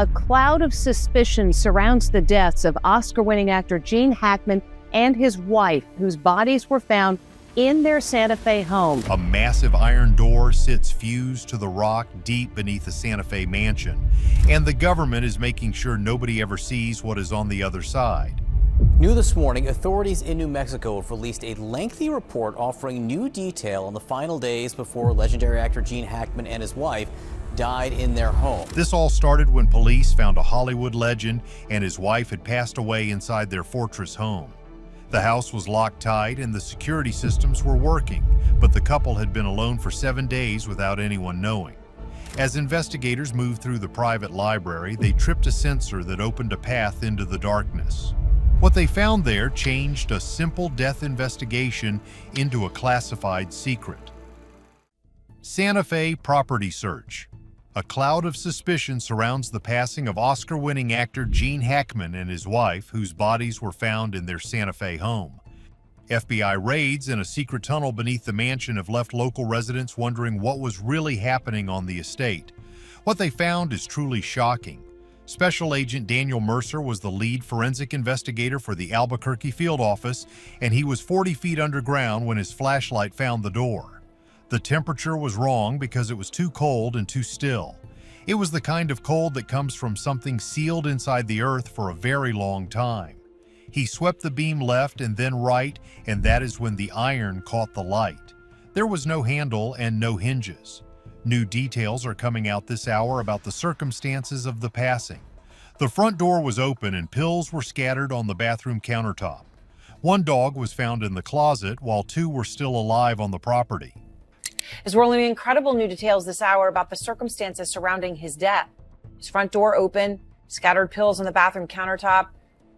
A cloud of suspicion surrounds the deaths of Oscar-winning actor Gene Hackman and his wife, whose bodies were found in their Santa Fe home. A massive iron door sits fused to the rock deep beneath the Santa Fe mansion, and the government is making sure nobody ever sees what is on the other side. New this morning, authorities in New Mexico have released a lengthy report offering new detail on the final days before legendary actor Gene Hackman and his wife died in their home. This all started when police found a Hollywood legend and his wife had passed away inside their fortress home. The house was locked tight and the security systems were working, but the couple had been alone for 7 days without anyone knowing. As investigators moved through the private library, they tripped a sensor that opened a path into the darkness. What they found there changed a simple death investigation into a classified secret. Santa Fe property search. A cloud of suspicion surrounds the passing of Oscar-winning actor Gene Hackman and his wife, whose bodies were found in their Santa Fe home. FBI raids in a secret tunnel beneath the mansion have left local residents wondering what was really happening on the estate. What they found is truly shocking. Special Agent Daniel Mercer was the lead forensic investigator for the Albuquerque field office, and he was 40 feet underground when his flashlight found the door. The temperature was wrong because it was too cold and too still. It was the kind of cold that comes from something sealed inside the earth for a very long time. He swept the beam left and then right, and that is when the iron caught the light. There was no handle and no hinges. New details are coming out this hour about the circumstances of the passing. The front door was open and pills were scattered on the bathroom countertop. One dog was found in the closet while 2 were still alive on the property. As we're learning incredible new details this hour about the circumstances surrounding his death. His front door open, scattered pills on the bathroom countertop,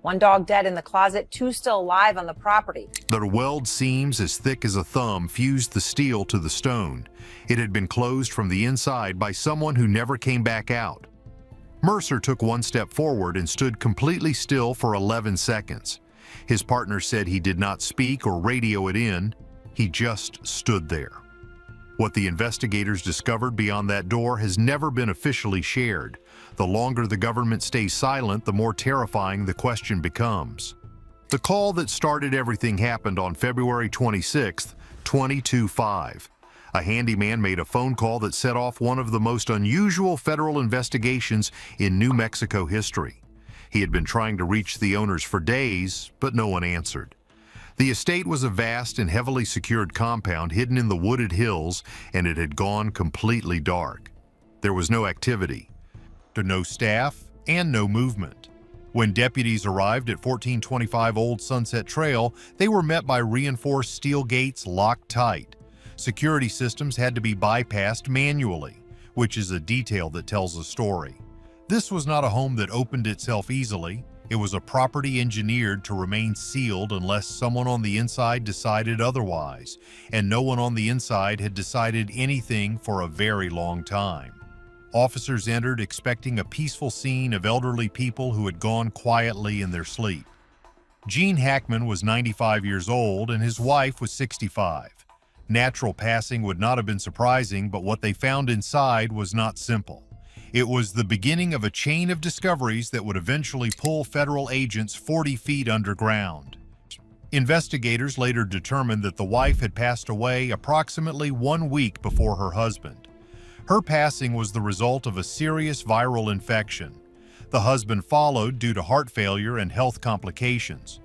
1 dog dead in the closet, 2 still alive on the property. The weld seams as thick as a thumb fused the steel to the stone. It had been closed from the inside by someone who never came back out. Mercer took 1 step forward and stood completely still for 11 seconds. His partner said he did not speak or radio it in. He just stood there. What the investigators discovered beyond that door has never been officially shared. The longer the government stays silent, the more terrifying the question becomes. The call that started everything happened on February 26, 2025. A handyman made a phone call that set off one of the most unusual federal investigations in New Mexico history. He had been trying to reach the owners for days, but no one answered. The estate was a vast and heavily secured compound hidden in the wooded hills, and it had gone completely dark. There was no activity, no staff, and no movement. When deputies arrived at 1425 Old Sunset Trail, they were met by reinforced steel gates locked tight. Security systems had to be bypassed manually, which is a detail that tells a story. This was not a home that opened itself easily. It was a property engineered to remain sealed unless someone on the inside decided otherwise, and no one on the inside had decided anything for a very long time. Officers entered expecting a peaceful scene of elderly people who had gone quietly in their sleep. Gene Hackman was 95 years old and his wife was 65. Natural passing would not have been surprising, but what they found inside was not simple. It was the beginning of a chain of discoveries that would eventually pull federal agents 40 feet underground. Investigators later determined that the wife had passed away approximately 1 week before her husband. Her passing was the result of a serious viral infection. The husband followed due to heart failure and health complications.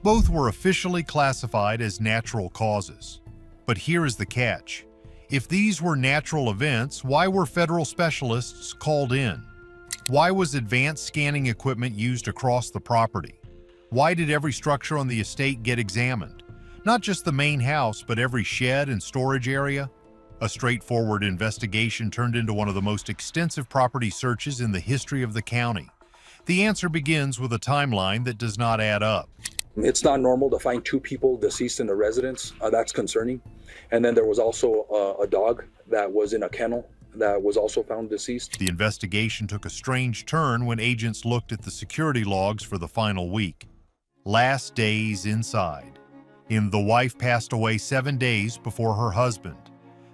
Both were officially classified as natural causes. But here is the catch. If these were natural events, why were federal specialists called in? Why was advanced scanning equipment used across the property? Why did every structure on the estate get examined? Not just the main house, but every shed and storage area? A straightforward investigation turned into one of the most extensive property searches in the history of the county. The answer begins with a timeline that does not add up. It's not normal to find 2 people deceased in the residence. That's concerning. And then there was also a dog that was in a kennel that was also found deceased. The investigation took a strange turn when agents looked at the security logs for the final week. Last days inside. The wife passed away 7 days before her husband.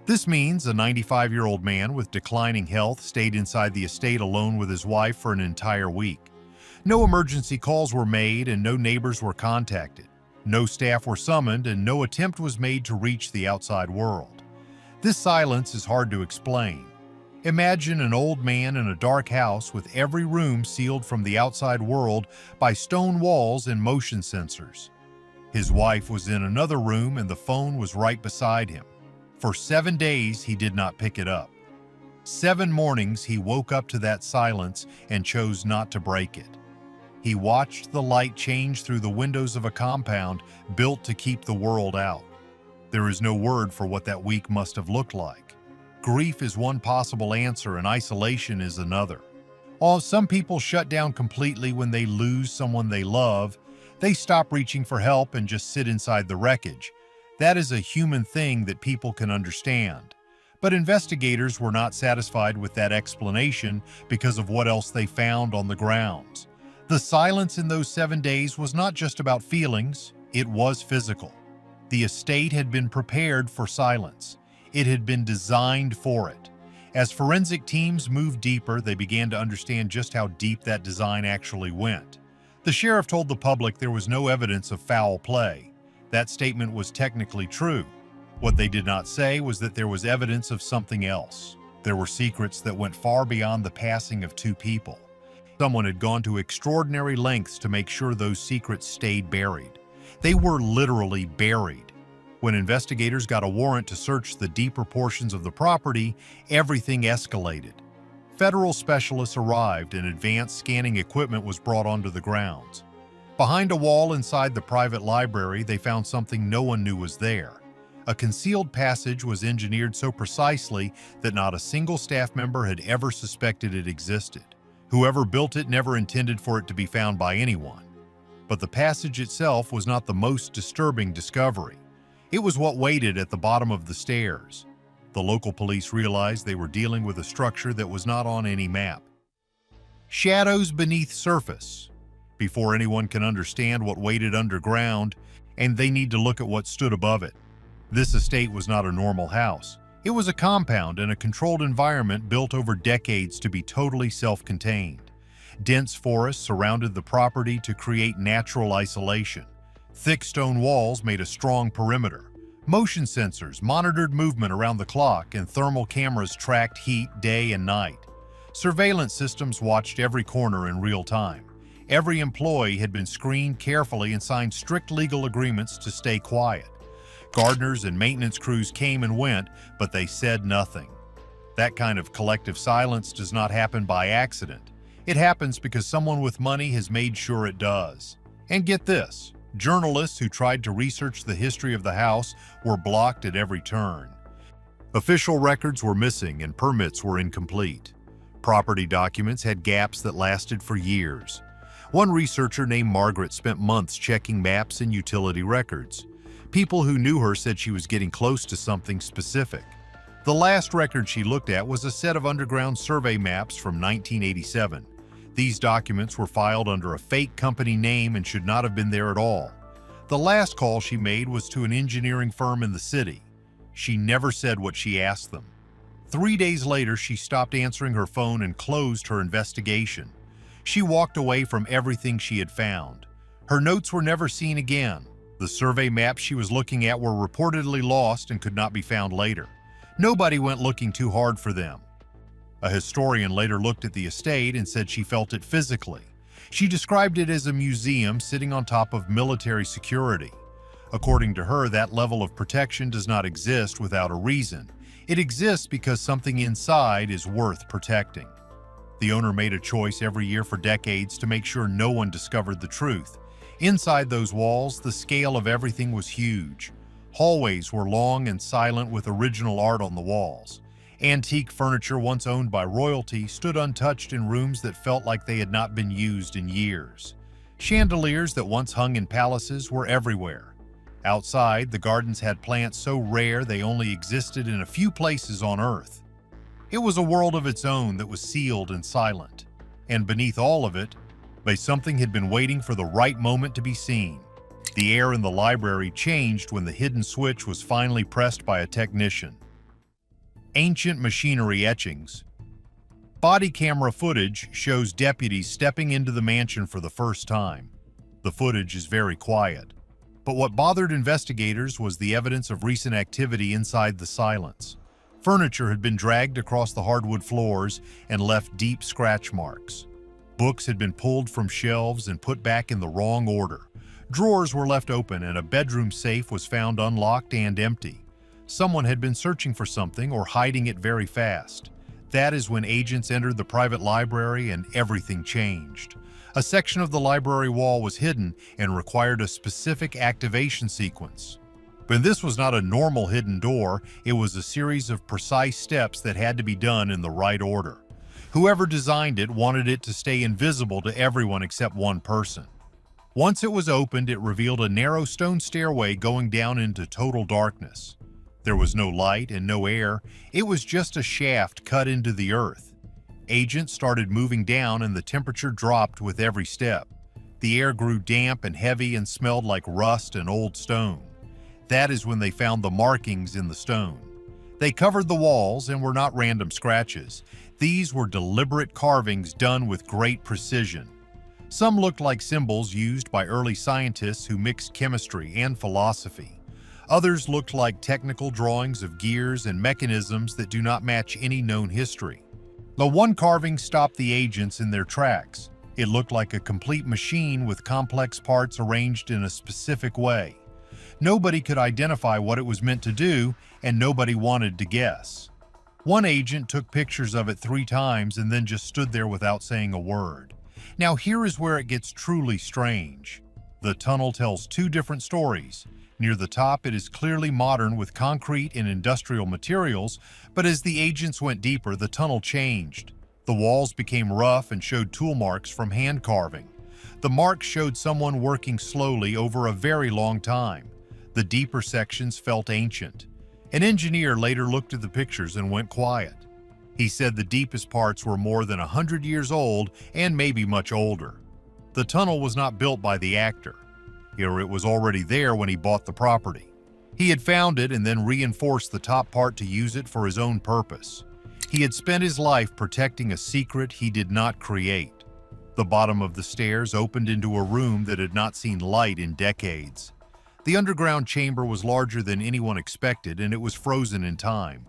This means a 95-year-old man with declining health stayed inside the estate alone with his wife for an entire week. No emergency calls were made and no neighbors were contacted. No staff were summoned and no attempt was made to reach the outside world. This silence is hard to explain. Imagine an old man in a dark house with every room sealed from the outside world by stone walls and motion sensors. His wife was in another room and the phone was right beside him. For 7 days, he did not pick it up. 7 mornings, he woke up to that silence and chose not to break it. He watched the light change through the windows of a compound built to keep the world out. There is no word for what that week must have looked like. Grief is one possible answer and isolation is another. While some people shut down completely when they lose someone they love, they stop reaching for help and just sit inside the wreckage. That is a human thing that people can understand. But investigators were not satisfied with that explanation because of what else they found on the grounds. The silence in those 7 days was not just about feelings, it was physical. The estate had been prepared for silence. It had been designed for it. As forensic teams moved deeper, they began to understand just how deep that design actually went. The sheriff told the public there was no evidence of foul play. That statement was technically true. What they did not say was that there was evidence of something else. There were secrets that went far beyond the passing of 2 people. Someone had gone to extraordinary lengths to make sure those secrets stayed buried. They were literally buried. When investigators got a warrant to search the deeper portions of the property, everything escalated. Federal specialists arrived and advanced scanning equipment was brought onto the grounds. Behind a wall inside the private library, they found something no one knew was there. A concealed passage was engineered so precisely that not a single staff member had ever suspected it existed. Whoever built it never intended for it to be found by anyone. But the passage itself was not the most disturbing discovery. It was what waited at the bottom of the stairs. The local police realized they were dealing with a structure that was not on any map. Shadows beneath surface. Before anyone can understand what waited underground, and they need to look at what stood above it. This estate was not a normal house. It was a compound in a controlled environment built over decades to be totally self-contained. Dense forests surrounded the property to create natural isolation. Thick stone walls made a strong perimeter. Motion sensors monitored movement around the clock and thermal cameras tracked heat day and night. Surveillance systems watched every corner in real time. Every employee had been screened carefully and signed strict legal agreements to stay quiet. Gardeners and maintenance crews came and went, but they said nothing. That kind of collective silence does not happen by accident. It happens because someone with money has made sure it does. And get this, journalists who tried to research the history of the house were blocked at every turn. Official records were missing and permits were incomplete. Property documents had gaps that lasted for years. One researcher named Margaret spent months checking maps and utility records. People who knew her said she was getting close to something specific. The last record she looked at was a set of underground survey maps from 1987. These documents were filed under a fake company name and should not have been there at all. The last call she made was to an engineering firm in the city. She never said what she asked them. 3 days later, she stopped answering her phone and closed her investigation. She walked away from everything she had found. Her notes were never seen again. The survey maps she was looking at were reportedly lost and could not be found later. Nobody went looking too hard for them. A historian later looked at the estate and said she felt it physically. She described it as a museum sitting on top of military security. According to her, that level of protection does not exist without a reason. It exists because something inside is worth protecting. The owner made a choice every year for decades to make sure no one discovered the truth. Inside those walls, the scale of everything was huge. Hallways were long and silent with original art on the walls. Antique furniture once owned by royalty stood untouched in rooms that felt like they had not been used in years. Chandeliers that once hung in palaces were everywhere. Outside, the gardens had plants so rare they only existed in a few places on Earth. It was a world of its own that was sealed and silent. And beneath all of it, something had been waiting for the right moment to be seen. The air in the library changed when the hidden switch was finally pressed by a technician. Ancient machinery etchings. Body camera footage shows deputies stepping into the mansion for the first time. The footage is very quiet, but what bothered investigators was the evidence of recent activity inside the silence. Furniture had been dragged across the hardwood floors and left deep scratch marks. Books had been pulled from shelves and put back in the wrong order. Drawers were left open and a bedroom safe was found unlocked and empty. Someone had been searching for something or hiding it very fast. That is when agents entered the private library and everything changed. A section of the library wall was hidden and required a specific activation sequence. But this was not a normal hidden door, it was a series of precise steps that had to be done in the right order. Whoever designed it wanted it to stay invisible to everyone except one person. Once it was opened, it revealed a narrow stone stairway going down into total darkness. There was no light and no air, it was just a shaft cut into the earth. Agents started moving down and the temperature dropped with every step. The air grew damp and heavy and smelled like rust and old stone. That is when they found the markings in the stone. They covered the walls and were not random scratches. These were deliberate carvings done with great precision. Some looked like symbols used by early scientists who mixed chemistry and philosophy. Others looked like technical drawings of gears and mechanisms that do not match any known history. The one carving stopped the agents in their tracks. It looked like a complete machine with complex parts arranged in a specific way. Nobody could identify what it was meant to do, and nobody wanted to guess. One agent took pictures of it 3 times and then just stood there without saying a word. Now here is where it gets truly strange. The tunnel tells 2 different stories. Near the top, it is clearly modern with concrete and industrial materials, but as the agents went deeper, the tunnel changed. The walls became rough and showed tool marks from hand carving. The marks showed someone working slowly over a very long time. The deeper sections felt ancient. An engineer later looked at the pictures and went quiet. He said the deepest parts were more than 100 years old and maybe much older. The tunnel was not built by the actor. It was already there when he bought the property. He had found it and then reinforced the top part to use it for his own purpose. He had spent his life protecting a secret he did not create. The bottom of the stairs opened into a room that had not seen light in decades. The underground chamber was larger than anyone expected, and it was frozen in time.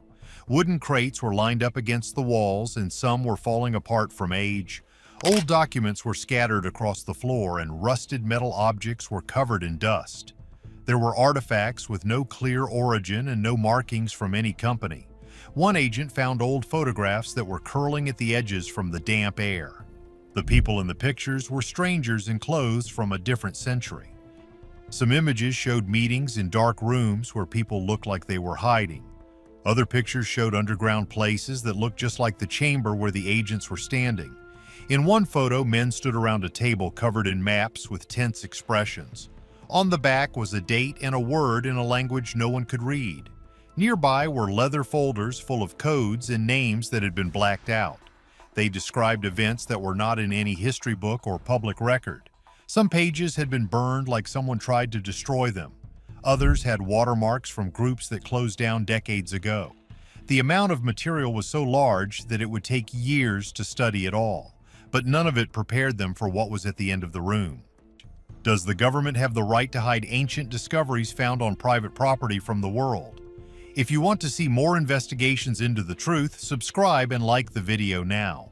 Wooden crates were lined up against the walls, and some were falling apart from age. Old documents were scattered across the floor, and rusted metal objects were covered in dust. There were artifacts with no clear origin and no markings from any company. One agent found old photographs that were curling at the edges from the damp air. The people in the pictures were strangers in clothes from a different century. Some images showed meetings in dark rooms where people looked like they were hiding. Other pictures showed underground places that looked just like the chamber where the agents were standing. In one photo, men stood around a table covered in maps with tense expressions. On the back was a date and a word in a language no one could read. Nearby were leather folders full of codes and names that had been blacked out. They described events that were not in any history book or public record. Some pages had been burned like someone tried to destroy them. Others had watermarks from groups that closed down decades ago. The amount of material was so large that it would take years to study it all, but none of it prepared them for what was at the end of the room. Does the government have the right to hide ancient discoveries found on private property from the world? If you want to see more investigations into the truth, subscribe and like the video now.